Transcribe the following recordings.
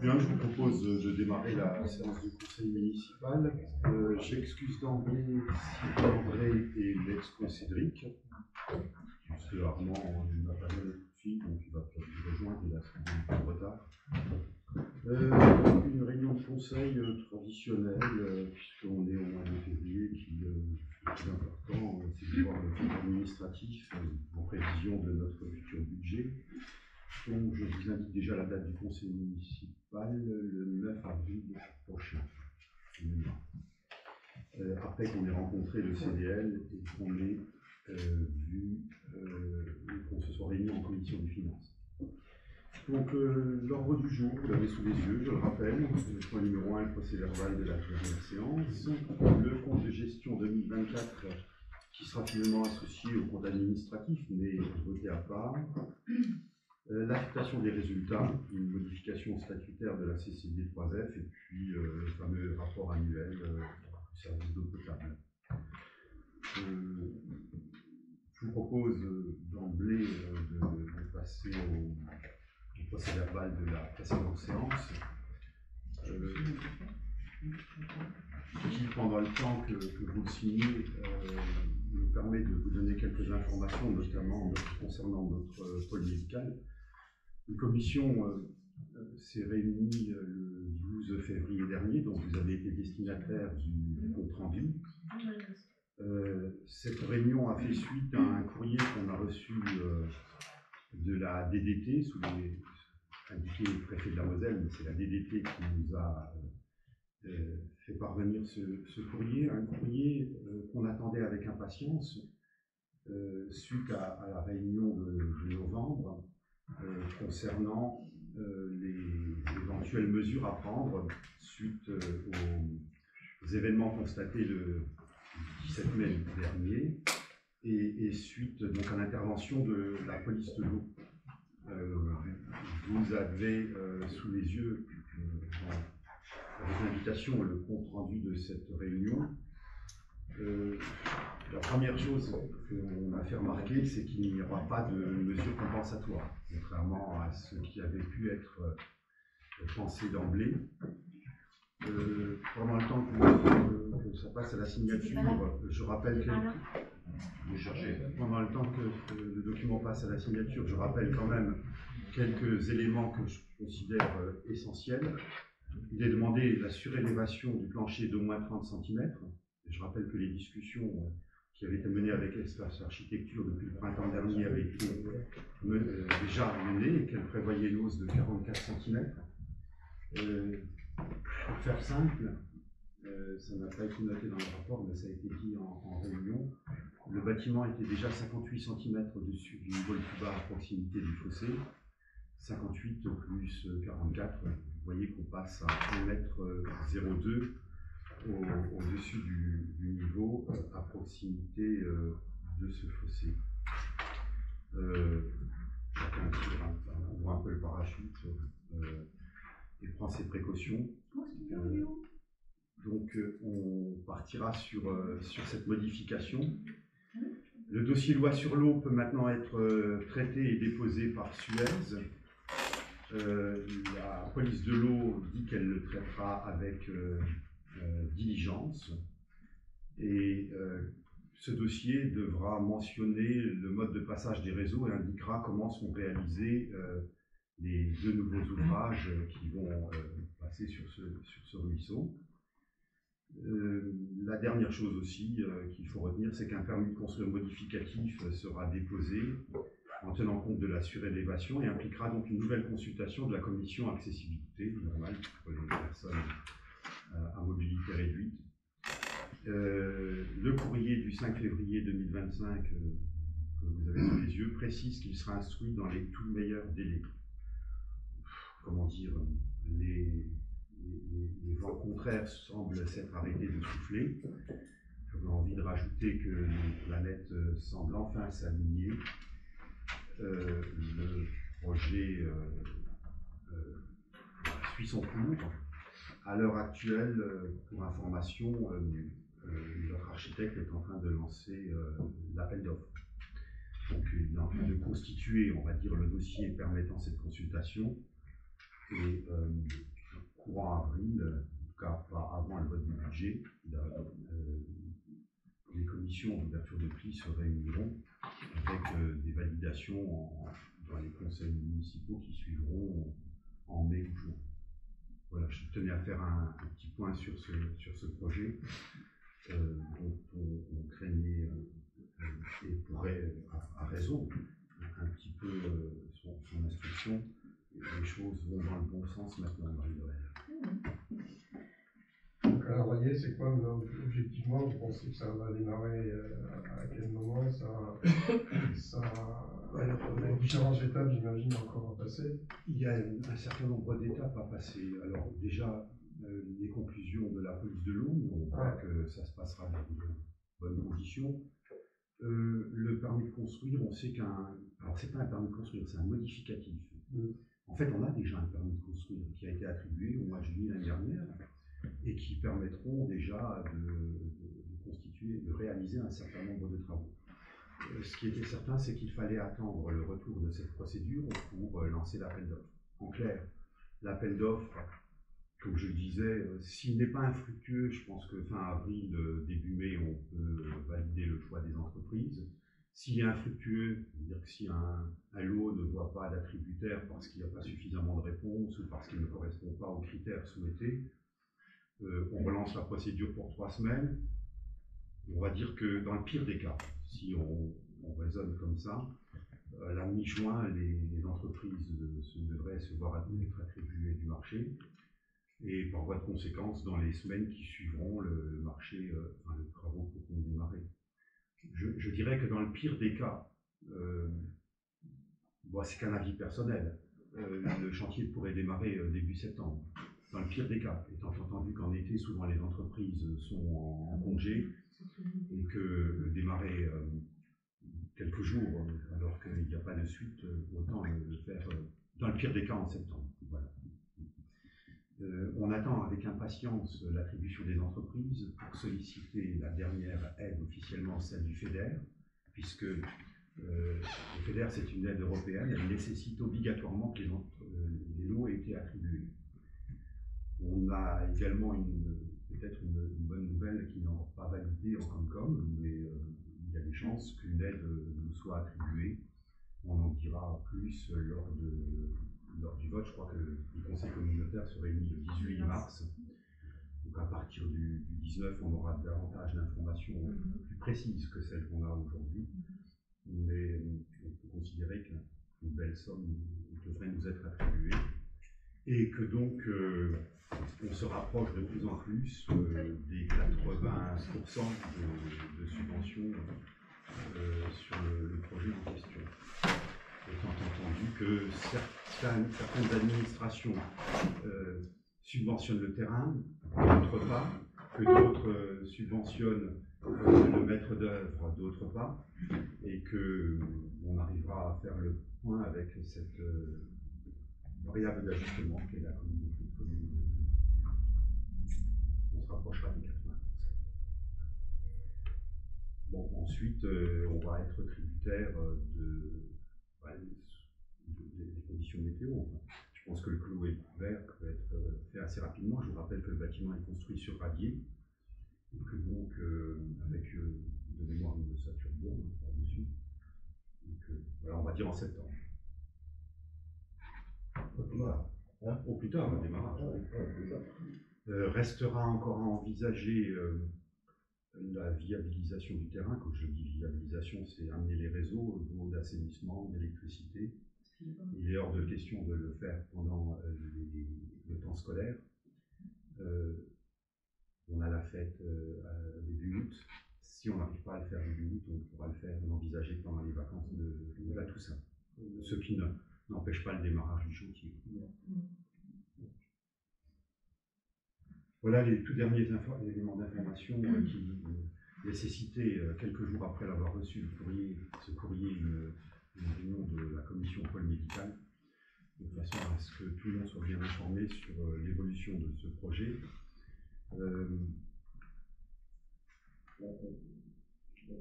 Bien, je vous propose de démarrer la séance du conseil municipal. J'excuse d'emblée Sylvain André et l'ex-co Cédric, parce que Armand n'a pas donné de fil, donc il va peut-être nous rejoindre, il a un peu de retard. Une réunion de conseil traditionnelle, puisqu'on est au mois de février, qui est plus important, c'est de voir le compte administratif en prévision de notre futur budget. Donc, je vous indique déjà la date du conseil municipal, le 9 avril prochain. Après qu'on ait rencontré le CDL et qu'on ait qu'on se soit réunis en commission des finances. Donc, l'ordre du jour, vous l'avez sous les yeux, je le rappelle, le point numéro 1, le procès verbal de la dernière séance, le compte de gestion 2024 qui sera finalement associé au compte administratif, mais voté à part. L'affectation des résultats, une modification statutaire de la CCD 3F et puis le fameux rapport annuel du service d'eau potable. Je vous propose d'emblée de passer au procès verbal de la précédente séance. Qui, pendant le temps que vous le signez, me permet de vous donner quelques informations, notamment concernant notre pôle médical. Une commission s'est réunie le 12 février dernier, donc vous avez été destinataire du compte rendu. Cette réunion a fait suite à un courrier qu'on a reçu de la DDT, sous les indiqué préfet de la Moselle, mais c'est la DDT qui nous a fait parvenir ce courrier, un courrier qu'on attendait avec impatience suite à la réunion de novembre. Concernant les éventuelles mesures à prendre suite aux événements constatés le 17 mai dernier et suite donc à l'intervention de la police de l'eau. Vous avez sous les yeux, avec l'invitation, le compte rendu de cette réunion. La première chose qu'on a fait remarquer, c'est qu'il n'y aura pas de mesures compensatoires, contrairement à ce qui avait pu être pensé d'emblée. Pendant le temps que ça passe à la signature, je rappelle que pendant le temps que le document passe à la signature, je rappelle quand même quelques éléments que je considère essentiels. Il est demandé la surélévation du plancher d'au moins 30 cm. Je rappelle que les discussions qui avaient été menées avec Espace Architecture depuis le printemps dernier avaient été déjà menées et qu'elles prévoyaient une hausse de 44 cm. Pour faire simple, ça n'a pas été noté dans le rapport, mais ça a été dit en réunion. Le bâtiment était déjà 58 cm au-dessus du niveau le plus bas à proximité du fossé, 58 plus 44. Vous voyez qu'on passe à 1,02 m au-dessus du niveau à proximité de ce fossé. Chacun ouvre un peu le parachute et prend ses précautions. Donc on partira sur cette modification. Le dossier loi sur l'eau peut maintenant être traité et déposé par Suez. La police de l'eau dit qu'elle le traitera avec diligence et ce dossier devra mentionner le mode de passage des réseaux et indiquera comment sont réalisés les deux nouveaux ouvrages qui vont passer sur ce ruisseau. La dernière chose aussi qu'il faut retenir, c'est qu'un permis de construire modificatif sera déposé en tenant compte de la surélévation et impliquera donc une nouvelle consultation de la commission accessibilité, normale pour les personnes à mobilité réduite. Le courrier du 5 février 2025 que vous avez sous les yeux précise qu'il sera instruit dans les tout meilleurs délais. Comment dire, les vents contraires semblent s'être arrêtés de souffler. J'aurais envie de rajouter que les planètes semblent enfin s'aligner. Le projet suit son cours. À l'heure actuelle, pour information, notre architecte est en train de lancer l'appel d'offres. Donc il est en train de constituer, on va dire, le dossier permettant cette consultation. Et courant avril, en tout cas pas avant le vote du budget, les commissions d'ouverture de prix se réuniront avec des validations dans les conseils municipaux qui suivront en mai ou juin. Voilà, je tenais à faire un petit point sur ce projet dont on craignait, et pourrait, à raison, un petit peu son instruction. Les choses vont dans le bon sens maintenant, Marie-Noël. Le calendrier, c'est quoi objectivement? Vous pensez que ça va démarrer à quel moment? Les différentes étapes, j'imagine, encore à passer. Il y a un certain nombre d'étapes à passer. Alors déjà, les conclusions de la police de l'eau, on voit que ça se passera dans de bonnes conditions. Le permis de construire, on sait alors c'est pas un permis de construire, c'est un modificatif. En fait, on a déjà un permis de construire qui a été attribué au mois de juillet l'année dernière et qui permettront déjà de réaliser un certain nombre de travaux. Ce qui était certain, c'est qu'il fallait attendre le retour de cette procédure pour lancer l'appel d'offres. En clair, l'appel d'offres, comme je le disais, s'il n'est pas infructueux, je pense que fin avril, début mai, on peut valider le choix des entreprises. S'il est infructueux, c'est-à-dire que si un lot ne voit pas d'attributaire parce qu'il n'y a pas suffisamment de réponses ou parce qu'il ne correspond pas aux critères souhaités, on relance la procédure pour 3 semaines. On va dire que dans le pire des cas, si on raisonne comme ça, à la mi-juin, les entreprises devraient se voir être attribuées du marché. Et par voie de conséquence, dans les semaines qui suivront, le marché, les travaux pourront démarrer. Je dirais que dans le pire des cas, c'est qu'un avis personnel, le chantier pourrait démarrer début septembre. Dans le pire des cas, étant entendu qu'en été, souvent les entreprises sont en congé et que démarrer quelques jours alors qu'il n'y a pas de suite, autant le faire dans le pire des cas en septembre. Voilà. On attend avec impatience l'attribution des entreprises pour solliciter la dernière aide officiellement, celle du FEDER, puisque le FEDER c'est une aide européenne, elle nécessite obligatoirement que les lots aient été attribués. On a également peut-être une bonne nouvelle qui n'est pas validée en Comcom, mais il y a des chances qu'une aide nous soit attribuée. On en dira plus lors du vote. Je crois que le Conseil communautaire se réunit le 18 mars. Donc à partir du 19, on aura davantage d'informations plus précises que celles qu'on a aujourd'hui. Mais on peut considérer qu'une belle somme devrait nous être attribuée. Et que donc on se rapproche de plus en plus des 80% de subventions sur le projet en question. Étant entendu que certaines administrations subventionnent le terrain, d'autres pas, que d'autres subventionnent le maître d'œuvre, d'autres pas, et qu'on arrivera à faire le point avec cette variable d'ajustement qui est la communauté de communes. On se rapprochera des 80%. Bon, ensuite, on va être tributaire des conditions météo. Enfin, je pense que le clou et le couvert peut être fait assez rapidement. Je vous rappelle que le bâtiment est construit sur radier, et que donc, avec de mémoire une ossature bourbe par-dessus. Donc, voilà, on va dire en septembre. Au plus tard, le démarrage. Restera encore à envisager la viabilisation du terrain. Quand je dis viabilisation, c'est amener les réseaux d'eau, d'assainissement, d'électricité. Il est hors de question de le faire pendant le temps scolaire. On a la fête début août. Si on n'arrive pas à le faire début août, on pourra le faire, l'envisager pendant les vacances de la Toussaint. Ce qui n'empêche pas le démarrage du chantier. Voilà les tout derniers éléments d'information qui nécessitaient, quelques jours après l'avoir reçu, ce courrier, une réunion de la commission pôle médical, de façon à ce que tout le monde soit bien informé sur l'évolution de ce projet.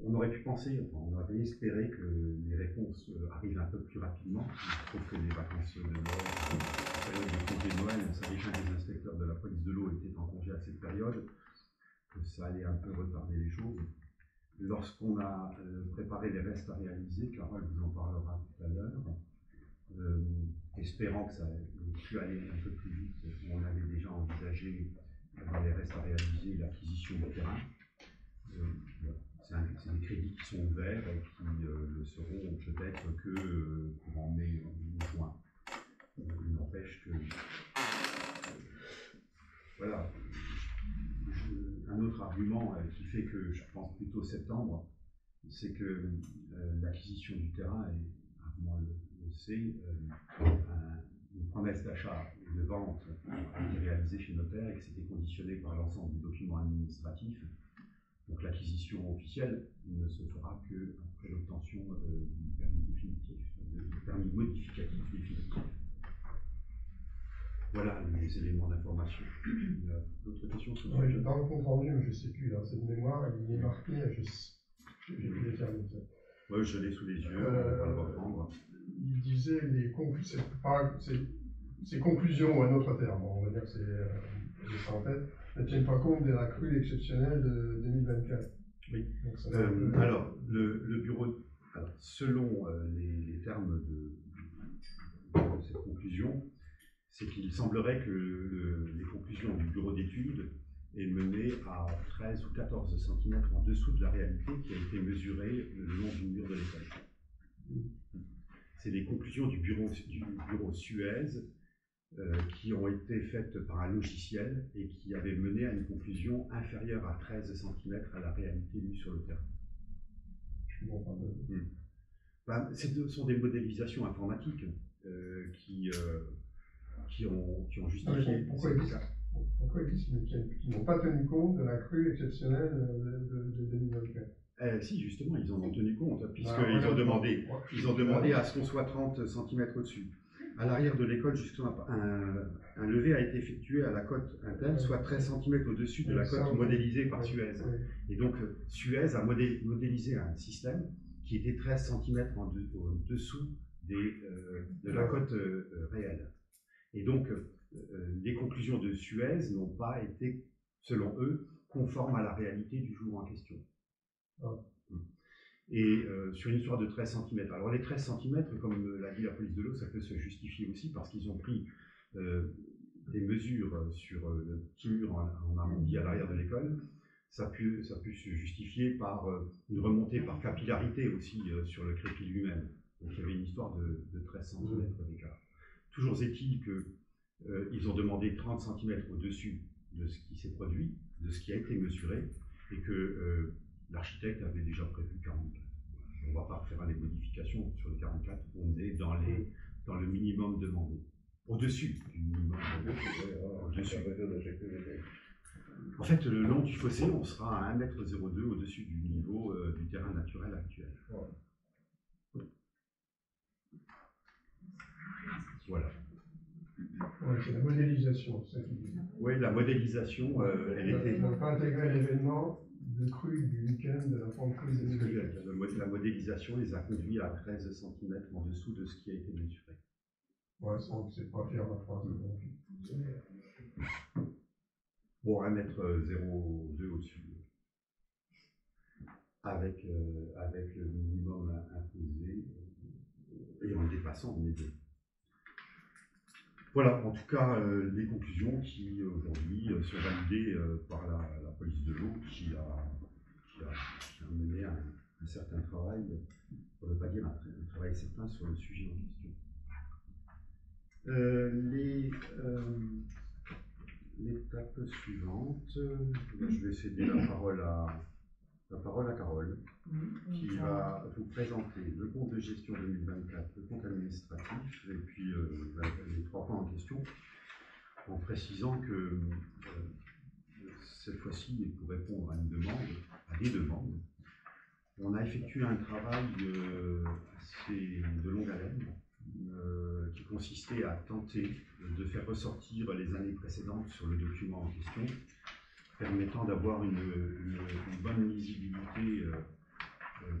on aurait pu penser, enfin, on aurait espéré que les réponses arrivent un peu plus rapidement. Il se trouve que les vacances de Noël, la période des congés de Noël, on savait que les inspecteurs de la police de l'eau étaient en congé à cette période, que ça allait un peu retarder les choses. Lorsqu'on a préparé les restes à réaliser, Carole vous en parlera tout à l'heure, espérant que ça ait pu aller un peu plus vite, on avait déjà envisagé dans les restes à réaliser l'acquisition du terrain. C'est des crédits qui sont ouverts et qui le seront peut-être que courant mai ou juin. Il n'empêche que voilà. Un autre argument qui fait que je pense plutôt septembre, c'est que l'acquisition du terrain est, moi le sais, une promesse d'achat et de vente a été réalisée chez notaire et que c'était conditionné par l'ensemble des documents administratifs. Donc l'acquisition officielle ne se fera qu'après l'obtention du permis définitif, du permis modificatif définitif. Voilà les éléments d'information. Il y a d'autres questions sur oui, dans le compte rendu, mais je ne sais plus, dans cette mémoire, il est marqué, j'ai pu les termes. Oui, je l'ai sous les yeux, on va le reprendre. Il disait ces conclusions, ou un autre terme, on va dire que j'ai ça en tête, ne tiennent pas compte de la crue exceptionnelle de 2024. Oui. Donc, alors, le bureau, selon les termes de cette conclusion, c'est qu'il semblerait que les conclusions du bureau d'études aient mené à 13 ou 14 cm en dessous de la réalité qui a été mesurée le long du mur de l'école. C'est les conclusions du bureau Suez qui ont été faites par un logiciel et qui avaient mené à une conclusion inférieure à 13 cm à la réalité lue sur le terrain. Je ne comprends pas. Ce sont des modélisations informatiques qui ont justifié. Pourquoi ils disent qu'ils n'ont pas tenu compte de la crue exceptionnelle de 2024 Si, justement, ils en ont tenu compte, puisqu'ils ont demandé à ce qu'on soit 30 cm au-dessus. À l'arrière de l'école, justement, un levé a été effectué à la cote Intel, soit 13 cm au-dessus de la cote modélisée par Suez. Et donc, Suez a modélisé un système qui était 13 cm au-dessous de la cote réelle. Et donc, les conclusions de Suez n'ont pas été, selon eux, conformes à la réalité du jour en question. Et sur une histoire de 13 cm. Alors les 13 cm, comme l'a dit la police de l'eau, ça peut se justifier aussi parce qu'ils ont pris des mesures sur le petit mur en arrondi à l'arrière de l'école. Ça a pu se justifier par une remontée par capillarité aussi sur le crépi lui-même. Donc il y avait une histoire de 13 cm d'écart. Toujours est-il qu'ils ont demandé 30 cm au-dessus de ce qui s'est produit, de ce qui a été mesuré, et que l'architecte avait déjà prévu 44. On ne va pas faire les modifications sur le 44, on est dans le minimum demandé. Au-dessus du minimum au-dessus. En fait, le long du fossé, on sera à 1,02 m au-dessus du niveau du terrain naturel actuel. Voilà. Ouais, c'est la modélisation, c'est ça qui dit. Oui, la modélisation, elle était... On n'a pas intégré l'événement de crue du week-end de la pente crue des événements. La modélisation les a conduits à 13 cm en dessous de ce qui a été mesuré. Ouais, c'est pas faire la phrase. Bon, 1,02 m au-dessus. Avec le minimum imposé et en le dépassant, on est deux. Voilà, en tout cas, les conclusions qui aujourd'hui sont validées par la police de l'eau qui a mené un certain travail, pour ne pas dire un travail certain sur le sujet en question. L'étape suivante, je vais céder la parole à Carole, qui va vous présenter le compte de gestion 2024, le compte administratif, et puis les 3 points en question, en précisant que cette fois-ci, et pour répondre à des demandes, on a effectué un travail assez de longue haleine, qui consistait à tenter de faire ressortir les années précédentes sur le document en question, permettant d'avoir une bonne lisibilité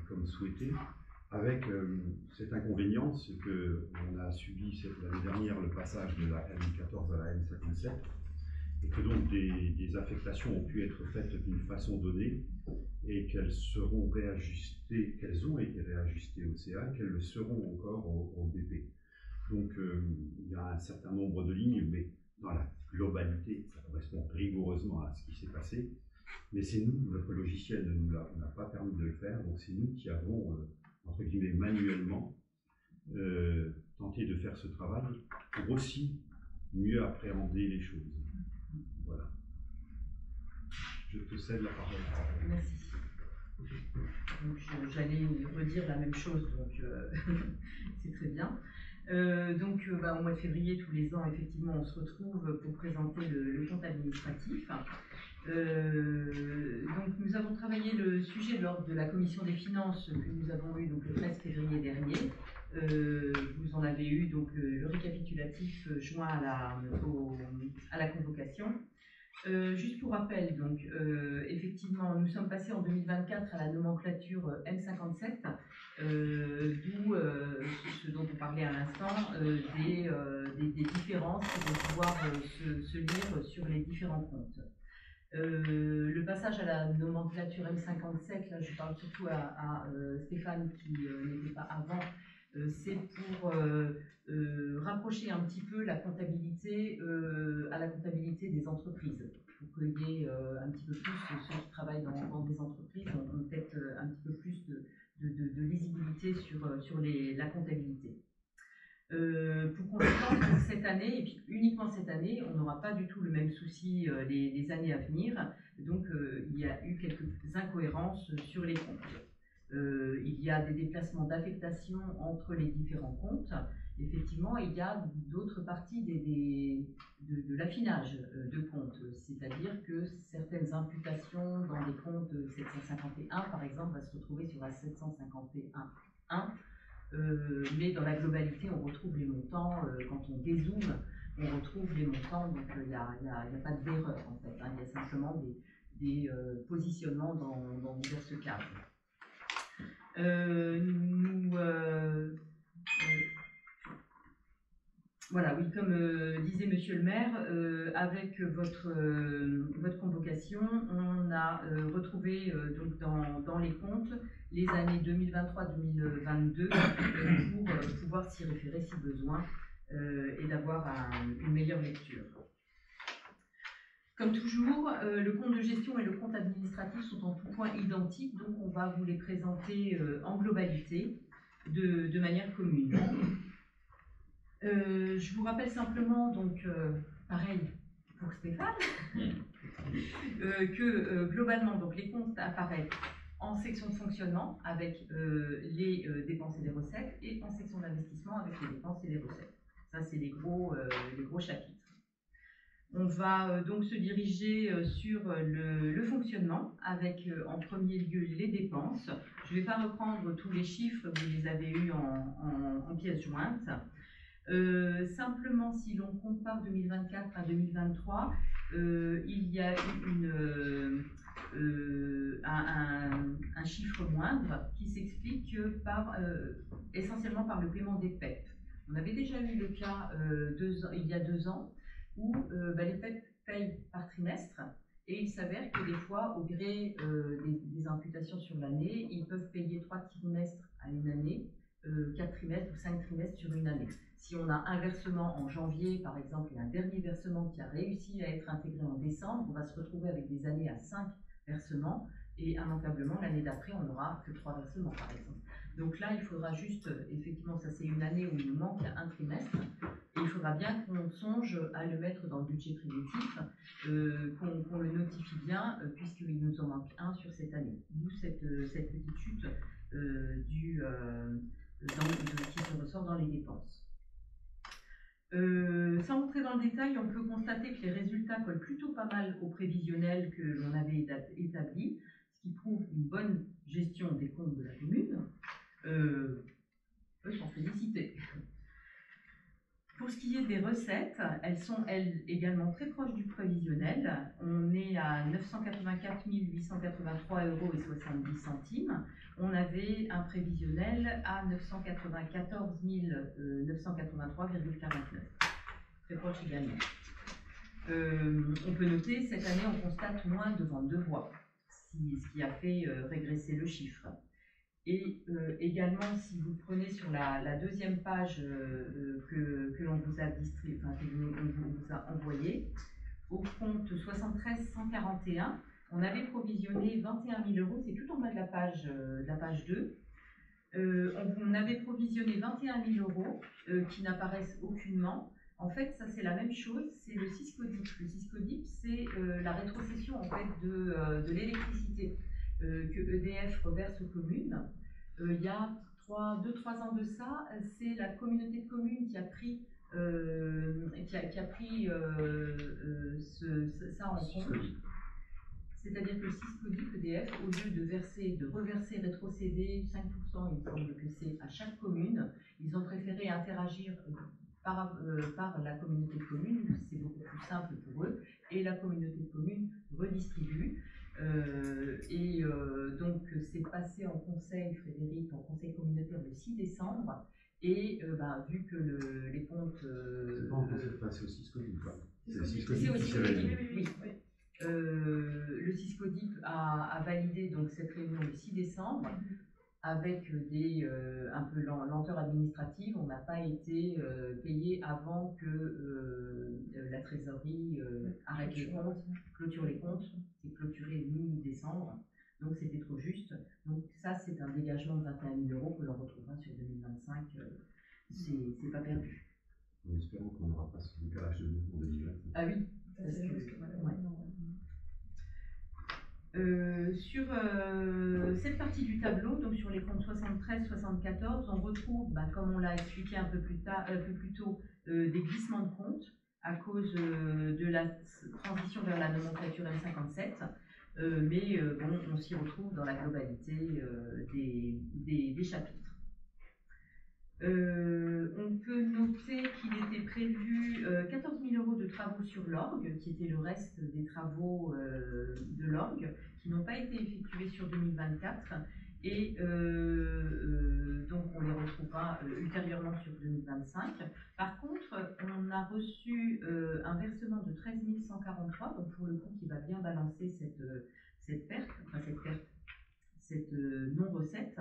comme souhaité, avec cet inconvénient, c'est qu'on a subi l'année dernière le passage de la M14 à la M57, et que donc des affectations ont pu être faites d'une façon donnée, et qu'elles seront réajustées, qu'elles ont été réajustées au CA, qu'elles le seront encore au BP. Donc il y a un certain nombre de lignes, mais dans la globalité, ça correspond rigoureusement à ce qui s'est passé. Mais c'est nous, notre logiciel ne nous n'a pas permis de le faire, donc c'est nous qui avons, entre guillemets, manuellement tenté de faire ce travail pour aussi mieux appréhender les choses. Voilà. Je te cède la parole. Merci. Donc j'allais redire la même chose, donc c'est très bien. Au mois de février, tous les ans, effectivement, on se retrouve pour présenter le compte administratif. Donc nous avons travaillé le sujet lors de la commission des finances que nous avons eu donc, le 13 février dernier. Vous en avez eu donc le récapitulatif joint à la convocation. Juste pour rappel, donc, effectivement, nous sommes passés en 2024 à la nomenclature M57, d'où ce dont on parlait à l'instant, des différences qui vont pouvoir se lire sur les différents comptes. Le passage à la nomenclature M57, là je parle surtout à Stéphane qui n'était pas avant, c'est pour rapprocher un petit peu la comptabilité à la comptabilité des entreprises, pour qu'il y ait un petit peu plus, ceux qui travaillent dans des entreprises ont peut-être un petit peu plus de lisibilité sur la comptabilité. Pour conséquent, pour cette année, et puis uniquement cette année, on n'aura pas du tout le même souci les années à venir, donc il y a eu quelques incohérences sur les comptes. Il y a des déplacements d'affectation entre les différents comptes. Effectivement, il y a d'autres parties de l'affinage de comptes, c'est-à-dire que certaines imputations dans des comptes 751, par exemple, va se retrouver sur la 751.1, mais dans la globalité, on retrouve les montants, quand on dézoome, on retrouve les montants, donc il n'y a pas d'erreur en fait, hein, il y a simplement des positionnements dans diverses cases. Voilà, oui, comme disait Monsieur le maire, avec votre convocation, on a retrouvé donc dans les comptes les années 2023-2022 pour pouvoir s'y référer si besoin et d'avoir une meilleure lecture. Comme toujours, le compte de gestion et le compte administratif sont en tout point identiques, donc on va vous les présenter en globalité de manière commune. Je vous rappelle simplement, donc, pareil pour Stéphane, que globalement, donc, les comptes apparaissent en section de fonctionnement avec les dépenses et les recettes, et en section d'investissement avec les dépenses et les recettes. Ça, c'est les gros chapitres. On va donc se diriger sur le fonctionnement avec en premier lieu les dépenses. Je ne vais pas reprendre tous les chiffres, vous les avez eus en pièces jointes. Simplement, si l'on compare 2024 à 2023, il y a eu un chiffre moindre qui s'explique essentiellement par le paiement des PEP. On avait déjà eu le cas il y a 2 ans où les PEP payent par trimestre et il s'avère que des fois, au gré des imputations sur l'année, ils peuvent payer 3 trimestres à une année, 4 trimestres ou 5 trimestres sur une année. Si on a un versement en janvier, par exemple, et un dernier versement qui a réussi à être intégré en décembre, on va se retrouver avec des années à 5 versements et immanquablement, l'année d'après, on n'aura que 3 versements, par exemple. Donc là, il faudra juste, effectivement, ça c'est une année où il nous manque un trimestre, et il faudra bien qu'on songe à le mettre dans le budget prédictif, qu'on le notifie bien, puisqu'il nous en manque un sur cette année. D'où cette petite chute qui se ressort dans les dépenses. Sans rentrer dans le détail, on peut constater que les résultats collent plutôt pas mal au prévisionnel que l'on avait établi, ce qui prouve une bonne gestion des comptes de la commune. On peut s'en féliciter. Pour Pour ce qui est des recettes, elles sont, elles, également très proches du prévisionnel. On est à 984 883,70 €. On avait un prévisionnel à 994 983,49. Très proche également. On peut noter, cette année, on constate moins de ventes de voix, ce qui a fait régresser le chiffre. Et également, si vous prenez sur la deuxième page que l'on vous a distribué, enfin, que l'on vous a envoyé, au compte 73 141, on avait provisionné 21 000 €, c'est tout en bas de la page 2. On avait provisionné 21 000 € qui n'apparaissent aucunement. En fait, ça c'est la même chose, c'est le Siscodip. Le Siscodip, c'est la rétrocession en fait de l'électricité que EDF reverse aux communes. Il y a 2-3 ans de ça, c'est la communauté de communes qui a pris ça en compte. C'est-à-dire que le Siscodip EDF, au lieu de reverser, rétrocéder 5%, il me semble que c'est à chaque commune, ils ont préféré interagir par la communauté de communes, c'est beaucoup plus simple pour eux, et la communauté de communes redistribue. Donc c'est passé en conseil, Frédéric, en conseil communautaire le 6 décembre, et vu que les comptes... c'est pas en conseil, c'est au Siscodip. C'est le Siscodip Siscodip qui s'est validé. Oui. Le Siscodip a validé donc cette réunion le 6 décembre, avec un peu lenteur administrative. On n'a pas été payé avant que la trésorerie arrête les comptes, clôture les comptes. C'est clôturé mi-décembre, donc c'était trop juste. Donc ça, c'est un dégagement de 21 000 € que l'on retrouvera sur 2025. C'est pas perdu. En espérant qu'on n'aura pas ce décalage de nous en 2025. Ah oui, parce que, ouais. Sur cette partie du tableau, donc sur les comptes 73-74, on retrouve, comme on l'a expliqué un peu plus tôt, des glissements de comptes à cause de la transition vers la nomenclature M57, mais on s'y retrouve dans la globalité des chapitres. On peut noter qu'il était prévu 14 000 € de travaux sur l'orgue, qui était le reste des travaux de l'orgue, qui n'ont pas été effectués sur 2024, et donc on les retrouvera ultérieurement sur 2025. Par contre, on a reçu un versement de 13 143, donc pour le coup qui va bien balancer cette non-recette.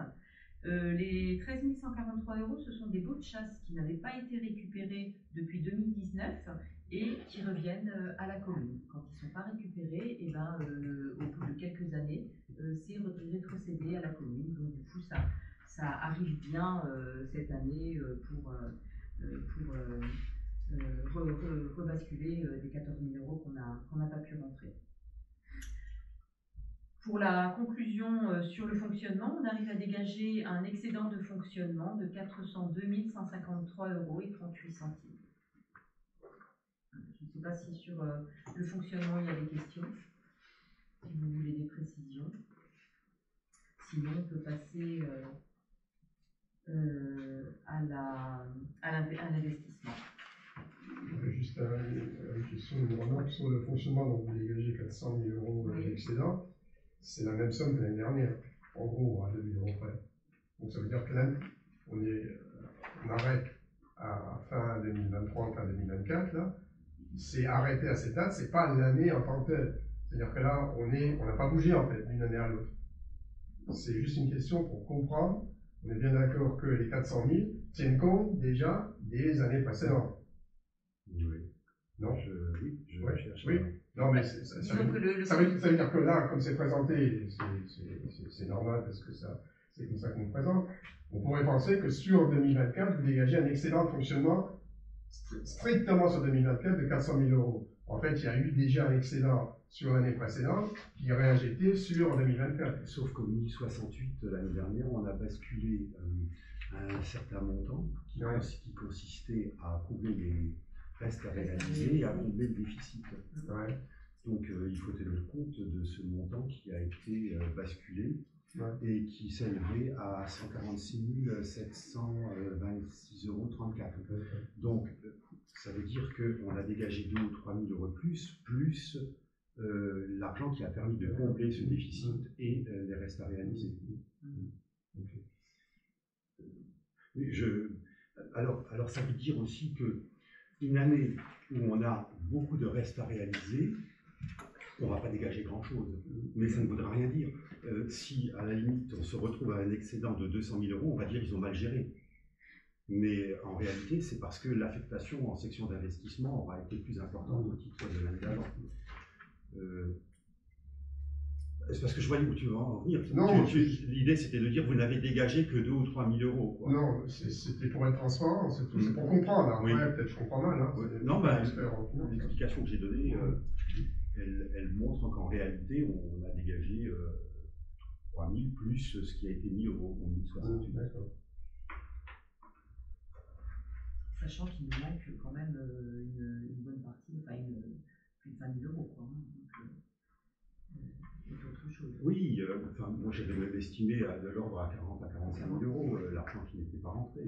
Les 13 143 € ce sont des baux de chasse qui n'avaient pas été récupérés depuis 2019 et qui reviennent à la commune. Quand ils ne sont pas récupérés, et au bout de quelques années, c'est rétrocédé à la commune. Donc du coup, ça arrive bien cette année pour rebasculer les 14 000 € qu'on n'a pas pu rentrer. Pour la conclusion sur le fonctionnement, on arrive à dégager un excédent de fonctionnement de 402 153,38 €. Je ne sais pas si sur le fonctionnement il y a des questions, si vous voulez des précisions. Sinon, on peut passer à l'investissement. Juste une question, une remarque sur le fonctionnement. Donc vous dégagez 400 000 € d'excédent. C'est la même somme que l'année dernière, en gros, à 2 000 € près. Donc ça veut dire que là, on arrête à fin 2023, fin 2024, là. C'est arrêté à cette date, c'est pas l'année en tant que telle. C'est-à-dire que là, on n'a pas bougé en fait d'une année à l'autre. C'est juste une question pour comprendre. On est bien d'accord que les 400 000 tiennent compte déjà des années précédentes. Oui. Non, je recherche. Oui. Non, mais ça veut dire que là, comme c'est présenté, c'est normal parce que c'est comme ça qu'on le présente. On pourrait penser que sur 2024, vous dégagez un excédent de fonctionnement strictement sur 2024 de 400 000 €. En fait, il y a eu déjà un excédent sur l'année précédente qui est réinjecté sur 2024. Sauf qu'au 1068, l'année dernière, on a basculé un certain montant qui consistait à couvrir les restes à réaliser et à combler le déficit. Ouais. Donc il faut tenir compte de ce montant qui a été basculé et qui s'élevait à 146 726,34 €. Donc ça veut dire qu'on a dégagé 2 ou 3 000 euros de plus l'argent qui a permis de combler ce déficit et les restes à réaliser. Ok. Alors ça veut dire aussi qu'une année où on a beaucoup de restes à réaliser, on ne va pas dégager grand-chose. Mais ça ne voudra rien dire. Si à la limite on se retrouve à un excédent de 200 000 euros, on va dire qu'ils ont mal géré. Mais en réalité, c'est parce que l'affectation en section d'investissement aura été plus importante au titre de l'année d'avant. C'est parce que je voyais où tu vas en venir. L'idée, c'était de dire vous n'avez dégagé que 2 ou 3 000 euros. Quoi. Non, c'était pour être transparent, c'est tout. C'est pour comprendre. Après, peut-être je comprends mal. Hein, non, l'explication que j'ai donnée, elle montre qu'en réalité, on a dégagé 3 000 plus ce qui a été mis au 1068. D'accord. Sachant qu'il nous manque quand même une bonne partie, enfin plus de 20 000 euros. Quoi, hein, donc, autre chose. Oui, moi j'avais même estimé de l'ordre à 40 à 45 000 euros l'argent qui n'était pas rentré,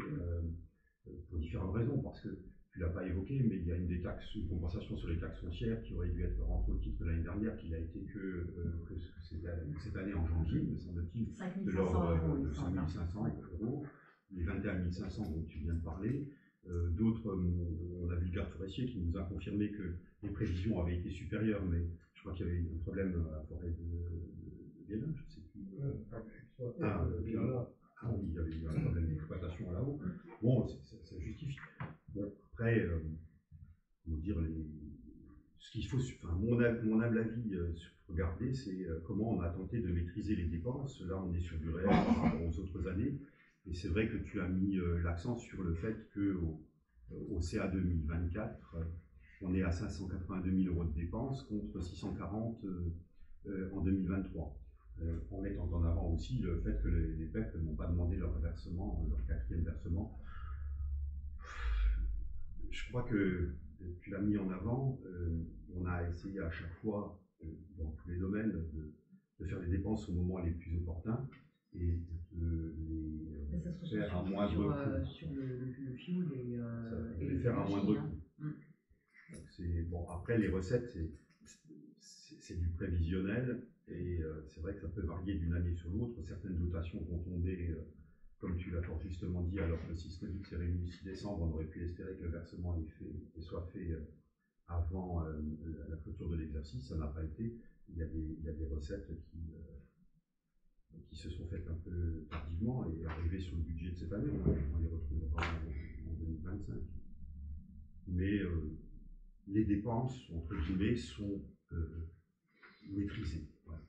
pour différentes raisons, parce que tu ne l'as pas évoqué, mais il y a une compensation sur les taxes foncières qui aurait dû être rentrée au titre de l'année dernière, qui n'a été que cette année en janvier, me semble-t-il, de l'ordre de 5 500 euros, les 21 500 dont tu viens de parler. D'autres, on a vu le garde forestier qui nous a confirmé que les prévisions avaient été supérieures, mais je crois qu'il y avait un problème à la forêt de Guélin, je ne sais plus. Oui, il y avait eu un problème d'exploitation là-haut. Bon, ça justifie. Bon, après, comment dire, ce qu'il faut, mon humble avis, regarder, c'est comment on a tenté de maîtriser les dépenses. Là, on est sur du réel par rapport aux autres années. Et c'est vrai que tu as mis l'accent sur le fait qu'au CA 2024, on est à 582 000 euros de dépenses contre 640 en 2023. En mettant en avant aussi le fait que les PEP n'ont pas demandé leur versement, leur 4e versement. Je crois que tu l'as mis en avant, on a essayé à chaque fois, dans tous les domaines, de faire les dépenses au moment les plus opportuns et de les faire à moindre coût. Sur le fioul et les faire à moindre coût. Bon, après, les recettes, c'est du prévisionnel et c'est vrai que ça peut varier d'une année sur l'autre. Certaines dotations vont tomber, comme tu l'as fort justement dit, alors que le systémique s'est réuni le 6 décembre, on aurait pu espérer que le versement soit fait avant la clôture de l'exercice. Ça n'a pas été. Il y a des recettes qui se sont faites un peu tardivement et arrivées sur le budget de cette année. On les retrouvera en 2025. Mais les dépenses, entre guillemets, sont maîtrisées. Voilà.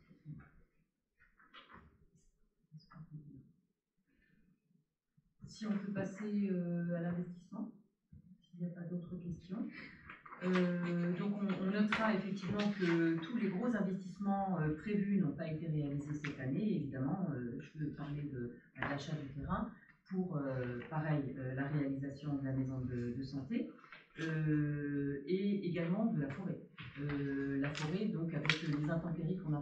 Si on peut passer à l'investissement, s'il n'y a pas d'autres questions. Donc on notera effectivement que tous les gros investissements prévus n'ont pas été réalisés cette année. Évidemment, je veux parler de l'achat du terrain pour, pareil, la réalisation de la maison de santé et également de la forêt. La forêt, donc avec les intempéries qu'on a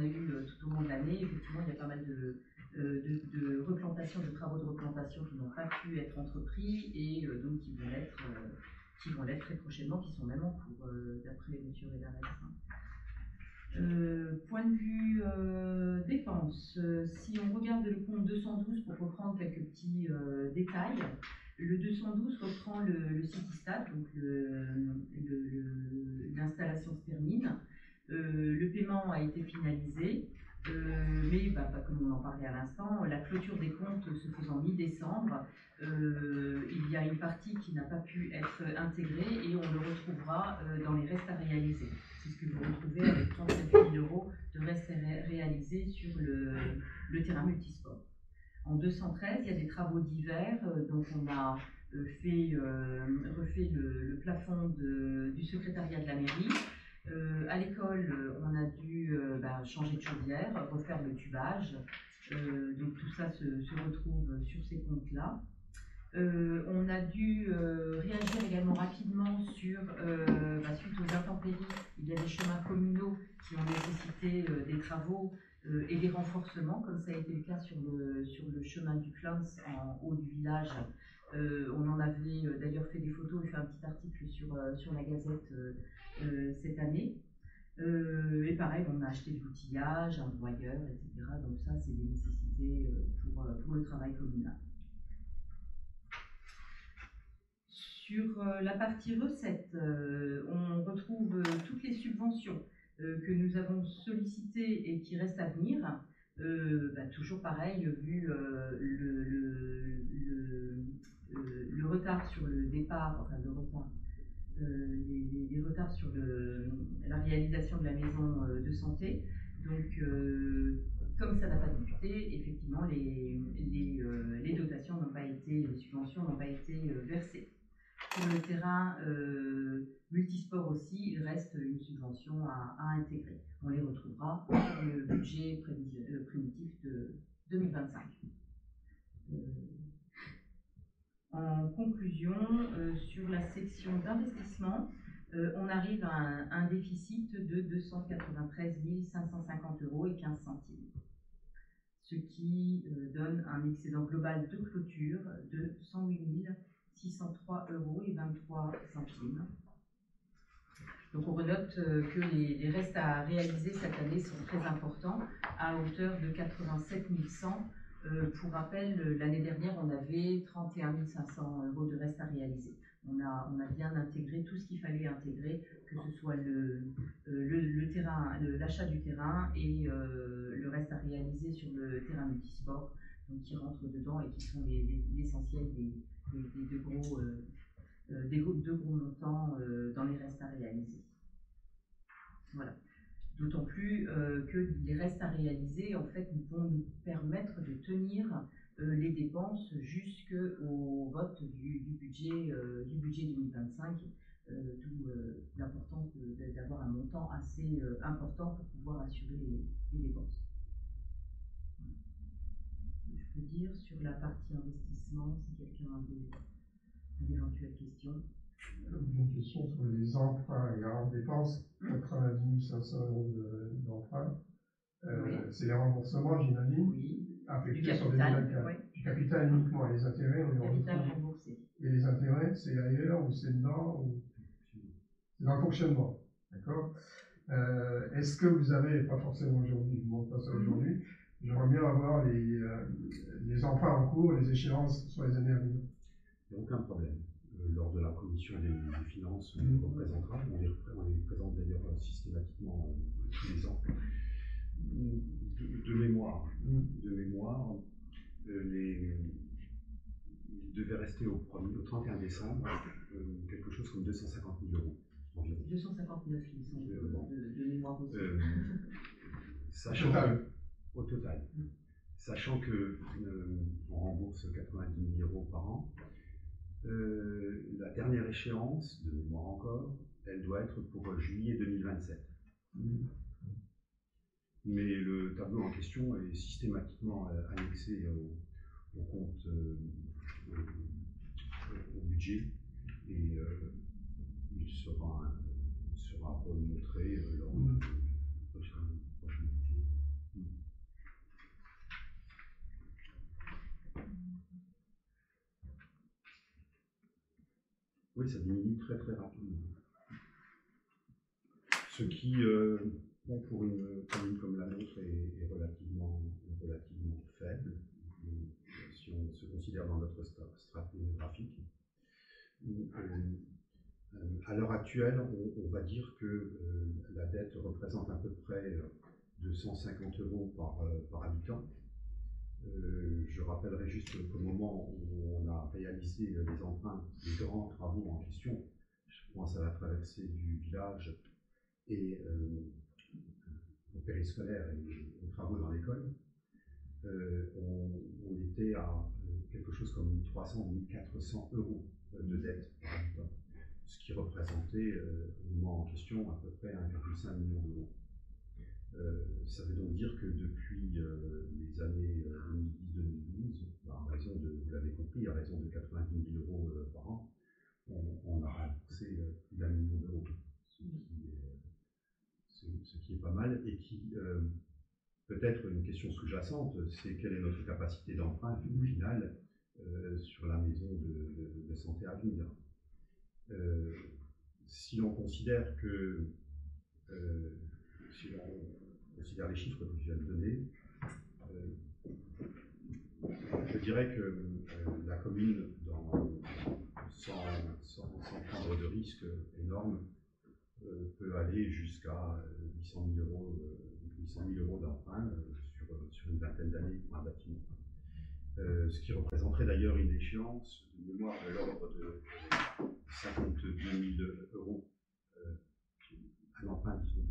eues tout au long de l'année, effectivement, il y a pas mal de replantations, de travaux de replantation qui n'ont pas pu être entrepris et donc qui vont l'être très prochainement, qui sont même en cours, d'après M. Rédarès. Point de vue dépenses, si on regarde le compte 212 pour reprendre quelques petits détails, le 212 reprend le Citystad, donc l'installation se termine. Le paiement a été finalisé, mais pas comme on en parlait à l'instant, la clôture des comptes se faisant mi-décembre, il y a une partie qui n'a pas pu être intégrée et on le retrouvera dans les restes à réaliser. C'est ce que vous retrouvez avec 37 000 euros de restes réalisés sur le terrain multisport. En 213, il y a des travaux divers, donc on a refait le plafond du secrétariat de la mairie. À l'école, on a dû changer de chaudière, refaire le tubage, donc tout ça se retrouve sur ces comptes-là. On a dû réagir également rapidement suite aux intempéries. Il y a des chemins communaux qui ont nécessité des travaux et des renforcements, comme ça a été le cas sur le chemin du Clans en haut du village, On en avait d'ailleurs fait des photos et fait un petit article sur la Gazette cette année. Et pareil, on a acheté de l'outillage, un broyeur, etc. Donc ça, c'est des nécessités pour le travail communal. Sur la partie recettes, on retrouve toutes les subventions que nous avons sollicitées et qui restent à venir. Toujours pareil, vu le retard sur le départ, enfin le retard, les retards sur la réalisation de la maison de santé. Donc, comme ça n'a pas débuté, effectivement, les dotations n'ont pas été, les subventions n'ont pas été versées. Pour le terrain multisport aussi, il reste une subvention à intégrer. On les retrouvera sur le budget primitif de 2025. En conclusion, sur la section d'investissement, on arrive à un déficit de 293 550 € et 15 centimes, ce qui donne un excédent global de clôture de 108 603 € et 23 centimes. Donc on renote que les restes à réaliser cette année sont très importants, à hauteur de 87 100. Pour rappel, l'année dernière, on avait 31 500 € de restes à réaliser. On a bien intégré tout ce qu'il fallait intégrer, que ce soit le terrain, l'achat du terrain et le reste à réaliser sur le terrain multisport, donc qui rentrent dedans et qui sont l'essentiel des deux gros montants dans les restes à réaliser. Voilà. D'autant plus que les restes à réaliser en fait vont nous permettre de tenir les dépenses jusqu'au vote du budget 2025, d'où l'importance d'avoir un montant assez important pour pouvoir assurer les dépenses. Je peux dire sur la partie investissement, si quelqu'un a d'éventuelles questions. Une question sur les emprunts et grandes dépenses, 90 500 € d'emprunts. Oui. C'est les remboursements, j'imagine, Oui. affectés sur 2024. Oui. Du capital uniquement, et les intérêts, on les Capital retrouve. remboursé. Et les intérêts, c'est ailleurs ou c'est dedans ou... C'est dans le fonctionnement, d'accord. Est-ce que vous avez, pas forcément aujourd'hui, je ne vous montre pas ça aujourd'hui, j'aimerais bien avoir les emprunts en cours, les échéances sur les années à venir. Il n'y a aucun problème. Lors de la commission des finances, on les représentera. On les présente d'ailleurs systématiquement tous les ans. De mémoire, il devait rester au 31 décembre quelque chose comme 250 000 € environ. 259, il me semble, de mémoire aussi. Au total. Sachant que on rembourse 90 000 € par an. La dernière échéance, de mémoire encore, elle doit être pour juillet 2027. Mais le tableau en question est systématiquement annexé au compte, au budget, et il sera remontré lors du prochain budget. Oui, ça diminue très très rapidement. Ce qui, pour une commune comme la nôtre, est relativement faible, si on se considère dans notre stratégie graphique. À l'heure actuelle, on va dire que la dette représente à peu près 250 € par habitant. Je rappellerai juste qu'au moment où on a réalisé les emprunts, les grands travaux en question, je pense à la traversée du village et au périscolaire et aux travaux dans l'école, on était à quelque chose comme 1 300 ou 1 400 € de dette par habitant, ce qui représentait au moment en question à peu près 1,5 million d'euros. Ça veut donc dire que depuis les années 2010-2012, en raison de, vous l'avez compris, à raison de 90 000 € par an, on a remboursé plus d'1 million d'euros, ce qui est pas mal, et qui peut-être une question sous-jacente, c'est quelle est notre capacité d'emprunt au final sur la maison de santé à venir. Si l'on considère que, si l'on considère les chiffres que je viens de donner, je dirais que la commune, sans prendre de risques énormes, peut aller jusqu'à 800 000 euros d'emprunt sur une vingtaine d'années pour un bâtiment. Ce qui représenterait d'ailleurs une échéance de mémoire de l'ordre de 52 000 euros. Un emprunt, disons,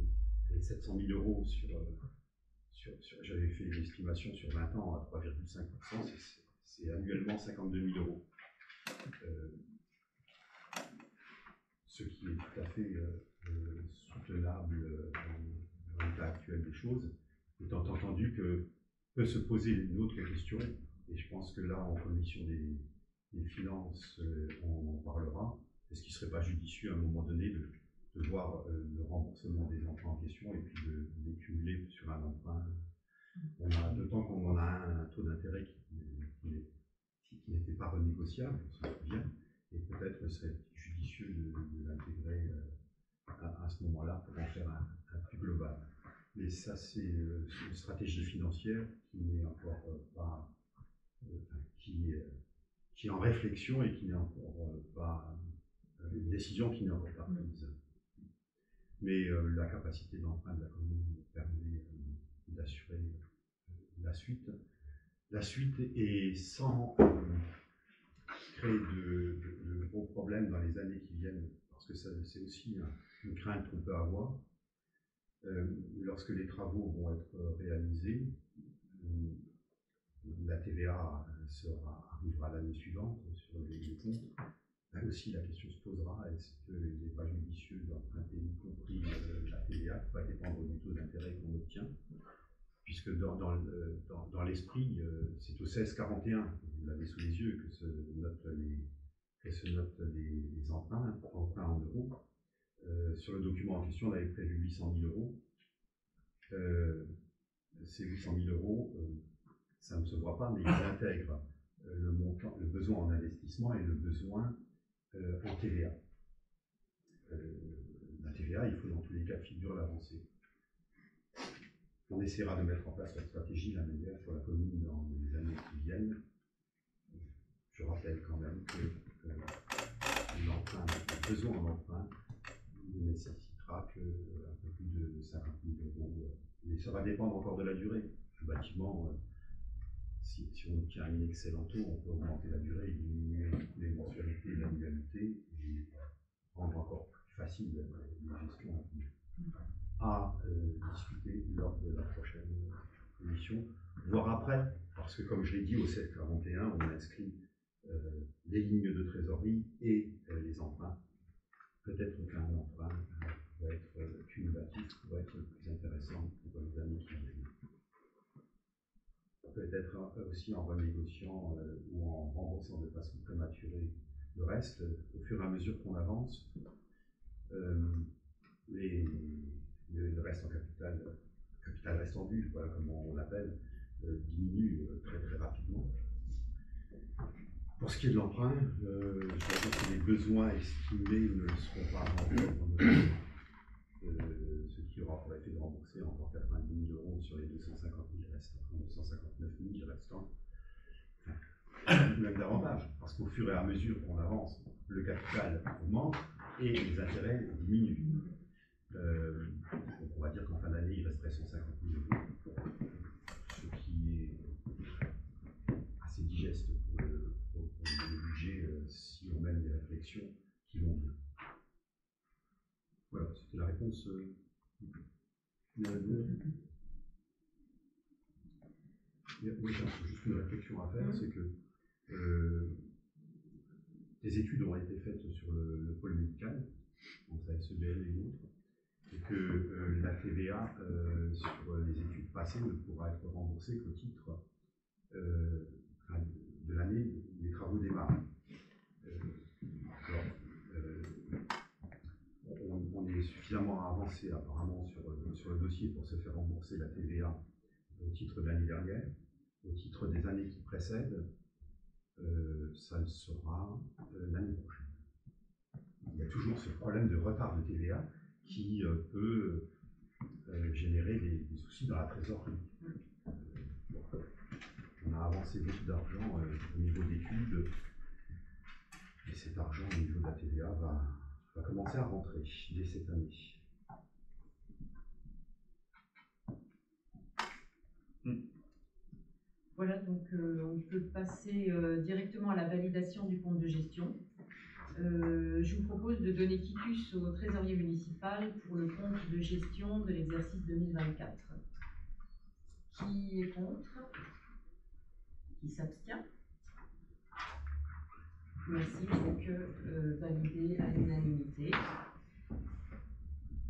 de 700 000 euros j'avais fait l'estimation sur 20 ans à 3,5%, c'est annuellement 52 000 euros. Ce qui est tout à fait soutenable dans l'état actuel des choses, étant entendu que peut se poser une autre question, et je pense que là, en commission des finances, on en parlera. Est-ce qu'il ne serait pas judicieux à un moment donné de voir le remboursement des emprunts en question et puis de les cumuler sur un emprunt? D'autant qu'on en a un taux d'intérêt qui n'était pas renégociable, on se souvient, et peut-être serait judicieux de l'intégrer à ce moment-là pour en faire un plus global. Mais ça, c'est une stratégie financière qui n'est encore pas, qui est en réflexion et qui n'est encore pas, une décision qui n'est encore pas prise. Mais la capacité d'emprunt de la commune permet d'assurer la suite. La suite est sans créer de gros problèmes dans les années qui viennent, parce que c'est aussi une crainte qu'on peut avoir. Lorsque les travaux vont être réalisés, la TVA arrivera l'année suivante sur les comptes. Là aussi, la question se posera, est-ce qu'il n'est pas judicieux d'emprunter, y compris la TVA, qui va dépendre du taux d'intérêt qu'on obtient, puisque dans l'esprit, c'est au 1641, vous l'avez sous les yeux, que se notent les emprunts en euros. Sur le document en question, on avait prévu 800 000 euros. Ces 800 000 euros, ça ne se voit pas, mais ils intègrent le montant, le besoin en investissement et le besoin en TVA. La TVA, il faut dans tous les cas de figure l'avancer. On essaiera de mettre en place la stratégie la meilleure pour la commune dans les années qui viennent. Je rappelle quand même que le besoin en emprunt ne nécessitera qu'un peu plus de 50 000 euros. Mais ça va dépendre encore de la durée. Le bâtiment, si on obtient un excellent taux, on peut augmenter la durée, diminuer les mensualités et l'annualité et rendre encore plus facile la gestion à discuter lors de la prochaine émission, voire après, parce que comme je l'ai dit, au 741, on inscrit les lignes de trésorerie et les emprunts. Peut-être qu'un emprunt va être cumulatif, va être plus intéressant pour les années qui viennent. Peut-être aussi en renégociant ou en remboursant de façon prématurée le reste, au fur et à mesure qu'on avance, le reste en capital restant dû, voilà comment on l'appelle, diminue très très rapidement. Pour ce qui est de l'emprunt, je dois dire que les besoins estimés ne seront pas remboursés, ce qui aura pour effet de rembourser encore 90 000 euros sur les 250 000 restants, 259 000 restants, même davantage, parce qu'au fur et à mesure qu'on avance, le capital augmente et les intérêts diminuent. Donc on va dire qu'en fin d'année, il resterait 150 000 euros, ce qui est assez digeste pour le budget si on mène des réflexions qui vont bien. Voilà, c'était la réponse. Il y a juste une réflexion à faire, c'est que des études ont été faites sur le pôle médical, entre SEBL et autres, et que la TVA sur les études passées ne pourra être remboursée qu'au titre de l'année où les travaux démarrent. On est suffisamment avancé apparemment sur le dossier pour se faire rembourser la TVA au titre de l'année dernière, au titre des années qui précèdent. ça le sera l'année prochaine. Il y a toujours ce problème de retard de TVA qui peut générer des soucis dans la trésorerie. On a avancé beaucoup d'argent au niveau d'études, et cet argent au niveau de la TVA va commencer à rentrer dès cette année. Voilà, donc on peut passer directement à la validation du compte de gestion. Je vous propose de donner quitus au trésorier municipal pour le compte de gestion de l'exercice 2024. Qui est contre? Qui s'abstient? Merci, donc validé à l'unanimité.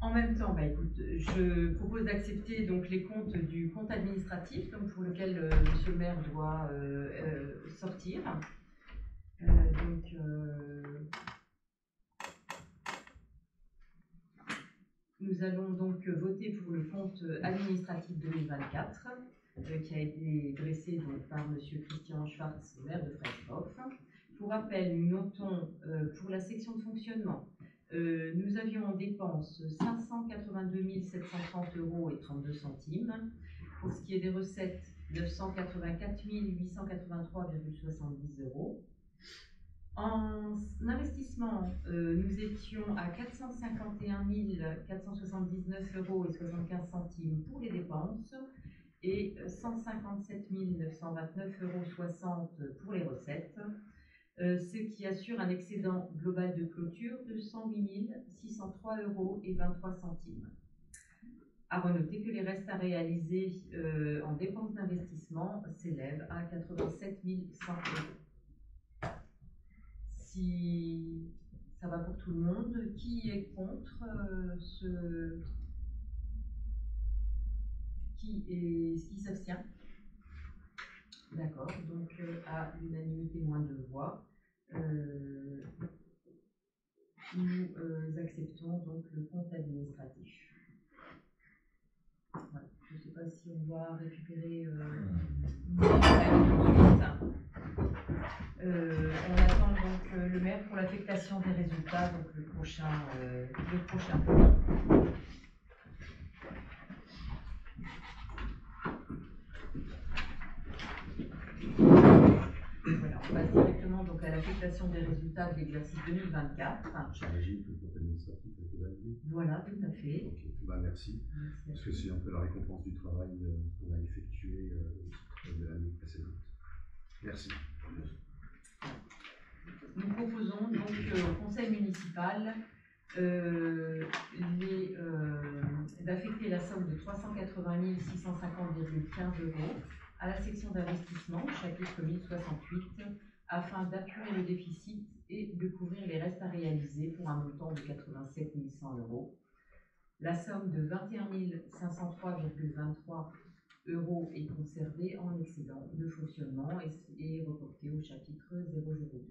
En même temps, écoute, je propose d'accepter donc les comptes du compte administratif, donc pour lequel Monsieur le maire doit sortir. Nous allons donc voter pour le compte administratif 2024 qui a été dressé donc, par M. Christian Schwartz, maire de Freischhoff. Pour rappel, nous notons pour la section de fonctionnement, nous avions en dépenses 582 730 € et 32 centimes. Pour ce qui est des recettes, 984 883,70 €. En investissement, nous étions à 451 479 € et 75 centimes pour les dépenses et 157 929,60 € pour les recettes, ce qui assure un excédent global de clôture de 108 603 € et 23 centimes. À renoter que les restes à réaliser en dépenses d'investissement s'élèvent à 87 100 €. Si ça va pour tout le monde, qui est contre qui s'abstient? D'accord, donc à l'unanimité moins 2 voix, nous acceptons donc le compte administratif. Voilà. Je ne sais pas si on doit récupérer on attend donc le maire pour l'affectation des résultats, donc le prochain point. Voilà, on passe directement donc à l'affectation des résultats de l'exercice 2024. J'imagine que le compte administratif a été validé. Voilà, tout à fait. Ok, merci. Parce que c'est un peu la récompense du travail qu'on a effectué de l'année précédente. Merci. Nous proposons donc au conseil municipal d'affecter la somme de 380 650,15 € à la section d'investissement, chapitre 1068, afin d'apurer le déficit et de couvrir les restes à réaliser pour un montant de 87 100 €. La somme de 21 503,23 € est conservée en excédent de fonctionnement et reportée au chapitre 002.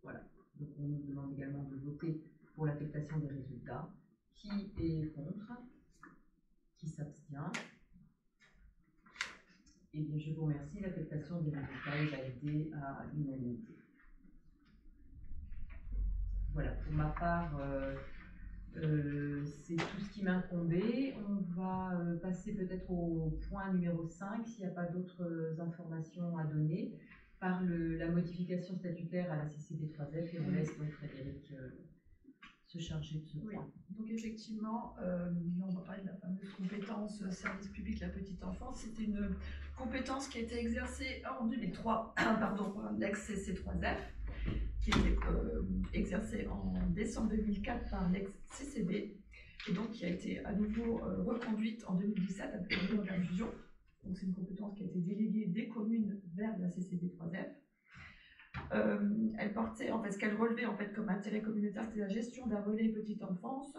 Voilà. Donc on nous demande également de voter pour l'affectation des résultats. Qui est contre? Qui s'abstient? Eh bien, je vous remercie. L'affectation des résultats est validée à l'unanimité. Voilà, pour ma part, c'est tout ce qui m'incombait. On va passer peut-être au point numéro 5, s'il n'y a pas d'autres informations à donner, par la modification statutaire à la CCB 3F, et on laisse donc Frédéric se charger de ce point. Donc effectivement, on va parler de la fameuse compétence service public la petite enfance. C'était une compétence qui a été exercée en 2003 par l'ex-CC3F, qui a été exercée en décembre 2004 par l'ex-CCB, et donc qui a été à nouveau reconduite en 2017 avec le de la fusion. Donc c'est une compétence qui a été déléguée des communes vers la CCB3F. Elle portait, en fait, ce qu'elle relevait en fait comme intérêt communautaire, c'était la gestion d'un relais petite enfance,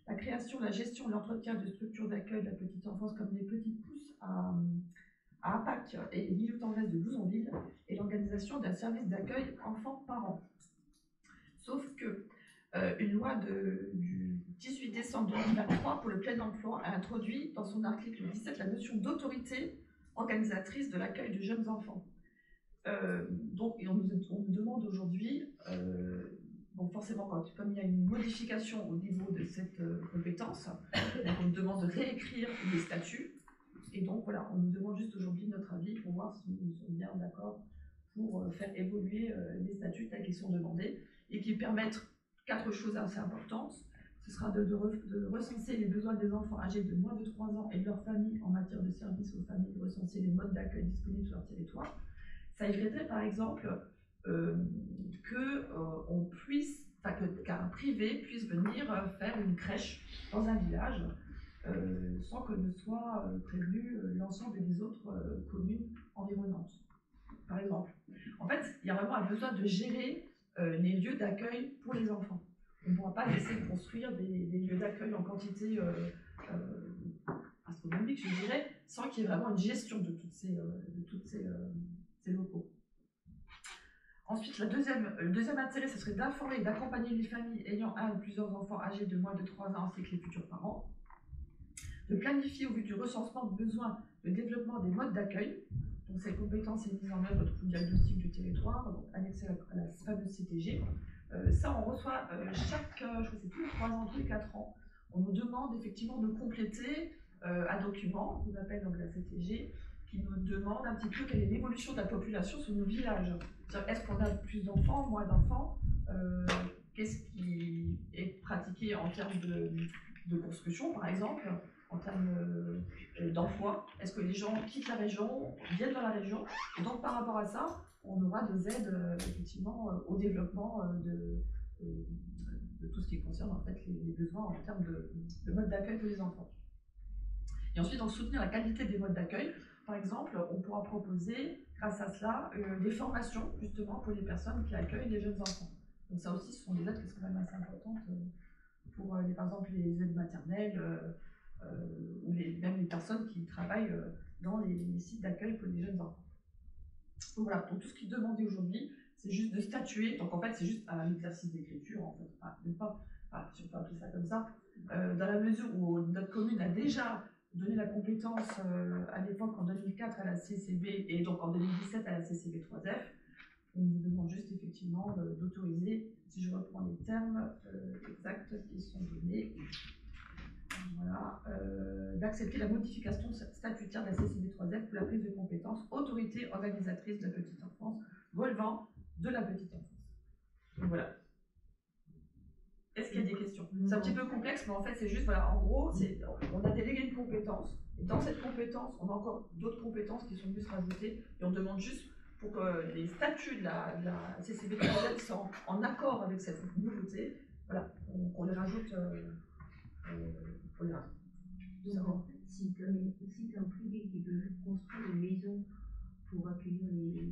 la création, la gestion, l'entretien de structures d'accueil de la petite enfance comme les petites pousses à APAC et l'île tendresse de Bouzonville, et l'organisation d'un service d'accueil enfants-parents. Sauf que une loi du 18 décembre 2023 pour le plein emploi a introduit dans son article 17 la notion d'autorité organisatrice de l'accueil de jeunes enfants. Donc, et on nous demande aujourd'hui, donc forcément, comme il y a une modification au niveau de cette compétence, donc on nous demande de réécrire les statuts. Et donc voilà, on nous demande juste aujourd'hui notre avis pour voir si nous sommes bien d'accord pour faire évoluer les statuts tels qu'ils sont demandés et qui permettent 4 choses assez importantes. Ce sera de recenser les besoins des enfants âgés de moins de 3 ans et de leurs familles en matière de services aux familles, de recenser les modes d'accueil disponibles sur leur territoire. Ça éviterait par exemple qu'un privé puisse venir faire une crèche dans un village sans que ne soit prévenu l'ensemble des autres communes environnantes, par exemple. En fait, il y a vraiment un besoin de gérer les lieux d'accueil pour les enfants. On ne pourra pas laisser construire des lieux d'accueil en quantité astronomique, je dirais, sans qu'il y ait vraiment une gestion de tous ces locaux. Ensuite, le deuxième intérêt, ce serait d'informer et d'accompagner les familles ayant un ou plusieurs enfants âgés de moins de 3 ans ainsi que les futurs parents. De planifier au vu du recensement de besoins de développement des modes d'accueil. Donc, cette compétence est mise en œuvre au diagnostic du territoire, donc annexée à la fameuse CTG. Ça, on reçoit je crois que c'est tous les 3 ans, tous les 4 ans. On nous demande effectivement de compléter un document qu'on appelle donc la CTG, qui nous demande un petit peu quelle est l'évolution de la population sur nos villages. Est-ce qu'on a plus d'enfants, moins d'enfants, qu'est-ce qui est pratiqué en termes de construction, par exemple, en termes d'emploi. Est-ce que les gens quittent la région, viennent dans la région? Et donc, par rapport à ça, on aura des aides, effectivement, au développement de tout ce qui concerne, en fait, les besoins en termes de mode d'accueil pour les enfants. Et ensuite, donc, soutenir la qualité des modes d'accueil. Par exemple, on pourra proposer, grâce à cela, des formations, justement, pour les personnes qui accueillent les jeunes enfants. Donc ça aussi, ce sont des aides qui sont quand même assez importantes pour, par exemple, les aides maternelles ou même les personnes qui travaillent dans les sites d'accueil pour les jeunes enfants. Donc voilà, donc tout ce qui est demandé aujourd'hui, c'est juste de statuer. Donc en fait, c'est juste un exercice d'écriture, en fait. Si on peut appeler ça comme ça, dans la mesure où notre commune a déjà donné la compétence à l'époque en 2004 à la CCB et donc en 2017 à la CCB 3F. On nous demande juste effectivement d'autoriser, si je reprends les termes exacts qui sont donnés, voilà, d'accepter la modification statutaire de la CCB 3F pour la prise de compétence autorité organisatrice de la petite enfance relevant de la petite enfance. Donc voilà. Est-ce qu'il y a des questions? C'est un petit peu complexe, mais en fait, c'est juste, voilà, en gros, on a délégué une compétence, et dans cette compétence, on a encore d'autres compétences qui sont venues se rajouter, et on demande juste pour que les statuts de la CCB soient en accord avec cette nouveauté, voilà, qu'on les rajoute. Donc, en fait, si tu as un privé qui veut construire une maison pour accueillir les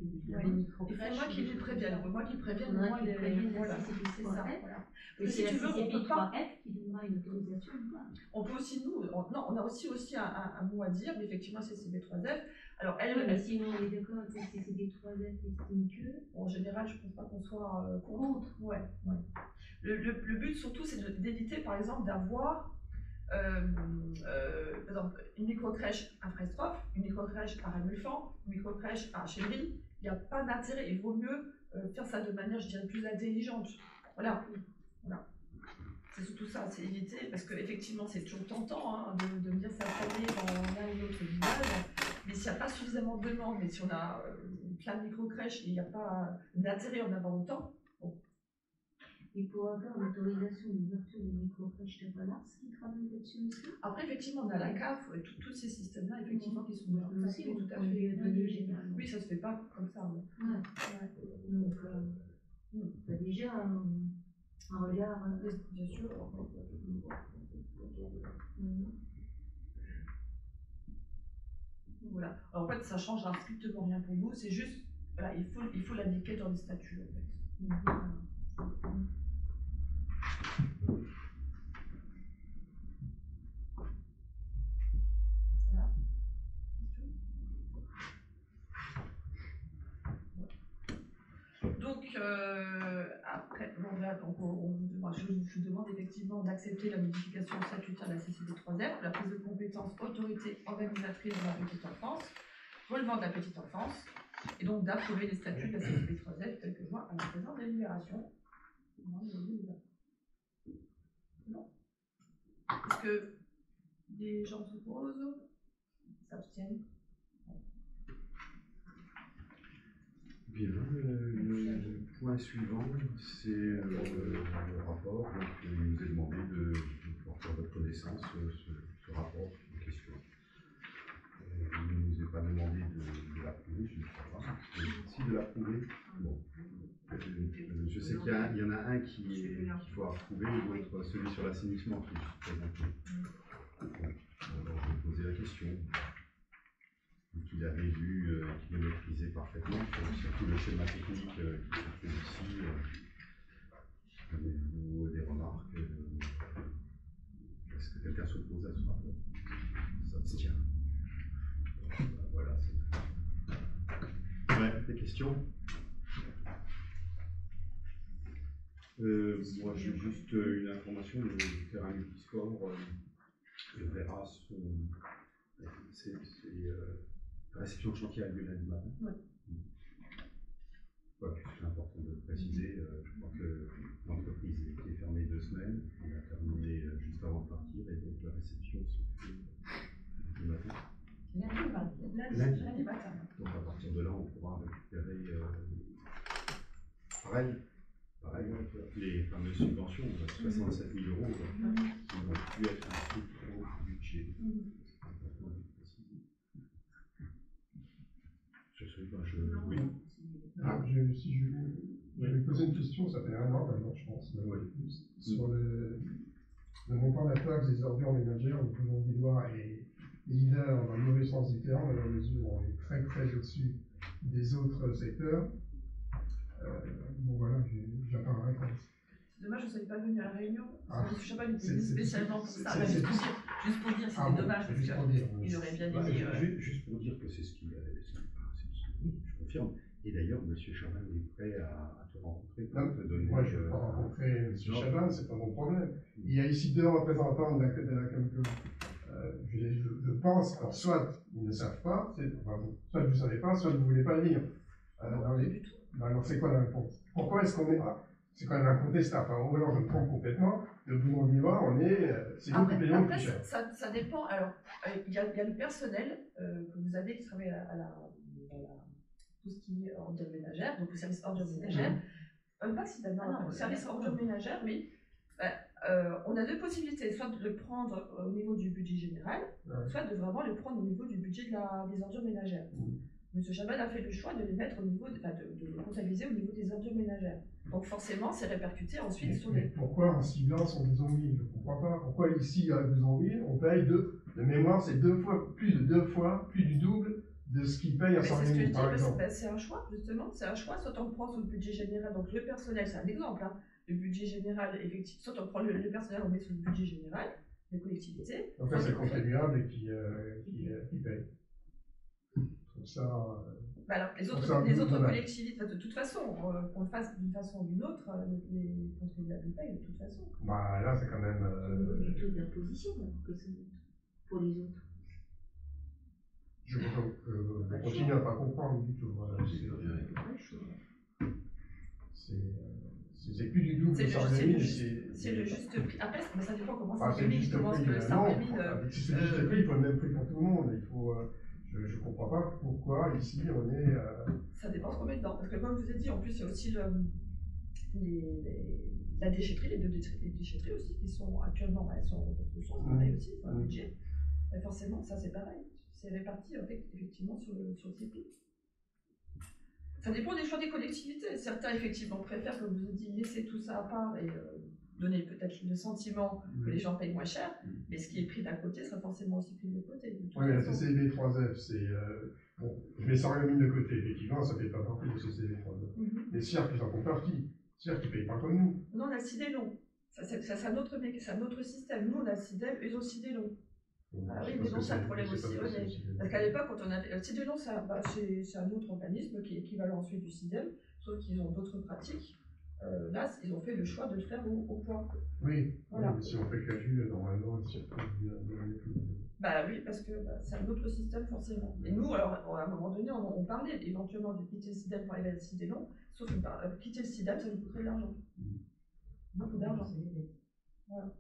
micro-crèches. Il faut moi qu'ils les préviennent. Moi qui prévienne, moi les prévienne. Voilà, c'est ça. Voilà. Si tu veux, on peut pas. Qui donnera une autorisation. On peut aussi on a aussi un mot à dire, mais effectivement CCB3F. Alors si on est d'accord avec CCB3F, estime que. En général, je ne pense pas qu'on soit contre. Ouais. Le but surtout, c'est d'éviter, par exemple, d'avoir par exemple, une micro-crèche à Frestroff, une micro-crèche à Rémulfort, une micro-crèche à Chévry. Il n'y a pas d'intérêt. Il vaut mieux faire ça de manière, je dirais, plus intelligente. Voilà. C'est surtout ça, c'est éviter, parce qu'effectivement, c'est toujours tentant de me dire s'installer dans l'un ou l'autre village, mais s'il n'y a pas suffisamment de demande, mais si on a plein de micro-crèches et il n'y a pas d'intérêt en avoir autant. Et pour avoir l'autorisation d'ouverture des micro-crèches, de Valence qui travaille là-dessus aussi. Après, effectivement, on a la CAF et tous ces systèmes-là, effectivement, qui sont aussi, tout à fait. Oui, ça se fait pas comme ça. Donc, tu as déjà un regard. Bien sûr. Voilà. Alors, en fait, ça changera strictement rien pour vous. C'est juste, voilà, il faut l'indiquer dans les statuts, en fait. Voilà. Donc, après, je vous demande effectivement d'accepter la modification statutaire de la CCB 3F, la prise de compétence autorité organisatrice de la petite enfance. relevant de la petite enfance, et donc d'approuver les statuts de la CSP3F tels que joints à la présente délibération. Non. Est-ce que des gens s'opposent, s'abstiennent? Bien, le point suivant, c'est le rapport. Donc, il nous est demandé de porter à votre connaissance ce rapport en question. Il ne nous est pas demandé de l'approuver, je ne sais pas. Si de l'approuver, bon. Je sais qu'il y en a un qu'il faut approuver, et l'autre celui sur l'assainissement qui est présenté. Alors, je vais poser la question. Qu'il avait vu, qu'il le maîtrisait parfaitement, surtout le schéma technique qui se trouve ici. Avez-vous des remarques? Est-ce que quelqu'un s'oppose à ce rapport? S'abstient. Voilà, c'est tout. Ouais, des questions? Moi, j'ai juste une information, le terrain multisport verra c'est la réception de chantier a lieu lundi matin. Ouais. Ouais, c'est important de le préciser. Je crois que l'entreprise était fermée 2 semaines. On a terminé juste avant de partir et donc la réception se fait le matin. Lundi matin. Donc à partir de là, on pourra récupérer pareil, les fameuses subventions de 67 000 € qui vont plus être inscrites au budget. Oui. Je vais poser une question, ça fait 1 an maintenant, je pense, sur le montant de la taxe des ordures ménagères. Nous pouvons vouloir et leader dans le mauvais sens du terme, dans la mesure où on est très très au-dessus des autres secteurs. Bon voilà, j'attends la réponse. C'est dommage, je ne suis pas venu à la réunion. Parce que M. Chabal était c'est spécialement pour ça. Juste pour dire, c'était dommage parce qu'il aurait bien aimé. Juste pour dire que c'est ce qu'il avait. Oui, je confirme. Et d'ailleurs, M. Chabal est prêt à te rencontrer pour te donner. Moi, je ne vais pas rencontrer M. Chabal, c'est pas mon problème. Il y a ici 2 représentants de la Camco. Je pense, alors soit ils ne savent pas, soit vous ne savez pas, soit vous ne voulez pas venir. Alors c'est quoi la réponse? Pourquoi est-ce qu'on est là? C'est quand même incontestable. Enfin, alors je me trompe complètement. Le boulot du Var, c'est nous qui payons le plus cher. Ça dépend. Alors, il y a le personnel que vous avez qui travaille tout ce qui est ordures ménagères, donc le service ordures ménagères. Pas si d'abord, le service ordures ménagères, oui. On a 2 possibilités, soit de le prendre au niveau du budget général, soit de vraiment le prendre au niveau du budget des ordures ménagères. M. Chabal a fait le choix de les mettre au niveau, de le comptabiliser au niveau des ordures ménagères. Donc forcément, c'est répercuté ensuite sur les... Pourquoi en silence en 200 000? Je ne comprends pas. Pourquoi ici, à 200 000, on paye de mémoire, c'est plus de 2 fois, plus du double de ce qu'ils payent à 100 000, par exemple. C'est un choix, justement. C'est un choix. Soit on le prend sur le budget général, donc le personnel, c'est un exemple. Hein. Le budget général, effectivement, soit on prend le personnel, on met sur le budget général, les collectivités. Donc là, c'est le contribuable qui paye. Ça, alors, les autres collectivités, de toute façon, qu'on le fasse d'une façon ou d'une autre, les contribuables payent de toute façon. Bah là, c'est quand même. Du taux d'imposition que ça pour les autres. Je continue à ne pas comprendre du tout. Voilà, c'est plus du double de 100 000. C'est le juste prix. Après, ça dépend comment ça s'organise, comment ça termine. Si c'est le juste prix, il faut le même prix pour tout le monde. Il faut. Je ne comprends pas pourquoi ici on est. Ça dépend ce qu'on met dedans. Parce que comme je vous ai dit, en plus, il y a aussi la déchetterie, les 2 déchetteries aussi, qui sont actuellement, elles sont en reconstruction, c'est pareil aussi, dans le budget. Et forcément, ça c'est pareil. C'est réparti effectivement sur le CIP. Ça dépend des choix des collectivités. Certains, effectivement, préfèrent, comme je vous ai dit, laisser tout ça à part et donner peut-être le sentiment que les gens payent moins cher, mais ce qui est pris d'un côté sera forcément aussi pris de l'autre côté. Oui, la CCB3F, c'est. Bon, je mets 100 000 de côté, effectivement, ça ne fait pas partie de CCB3F. Les CIRC, ils en font partie. CIRC, ils ne payent pas comme nous. Non, on a CIDEL long. C'est un autre système. Nous, on a CIDEL, eux ont CIDEL long. Ah oui, mais non, c'est un problème aussi. Parce qu'à l'époque, quand on avait. Le CIDEL long, c'est un autre organisme qui est équivalent ensuite du CIDEL, sauf qu'ils ont d'autres pratiques. Là, ils ont fait le choix de le faire au point. Oui, Voilà. mais si on fait le calcul, normalement, si on peut bien tout. Bah oui, parce que c'est un autre système forcément. Et nous, alors, à un moment donné, on parlait éventuellement de quitter le SIDEM pour aller à la CIDELON, sauf que quitter le SIDEM, ça nous coûterait de l'argent. Beaucoup d'argent. Voilà.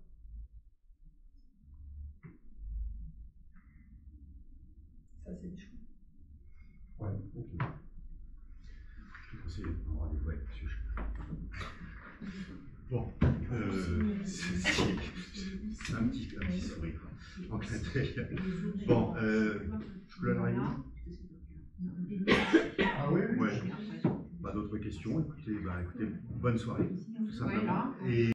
Ça, c'est du choix. Ouais, ok. Je te conseille de prendre rendez-vous avec monsieur. Bon, c'est un petit sourire. En clin d'œil. Bon, je peux l'arrêter. Ah oui, oui. Ouais. Pas d'autres questions. Écoutez, bonne soirée, tout simplement. Et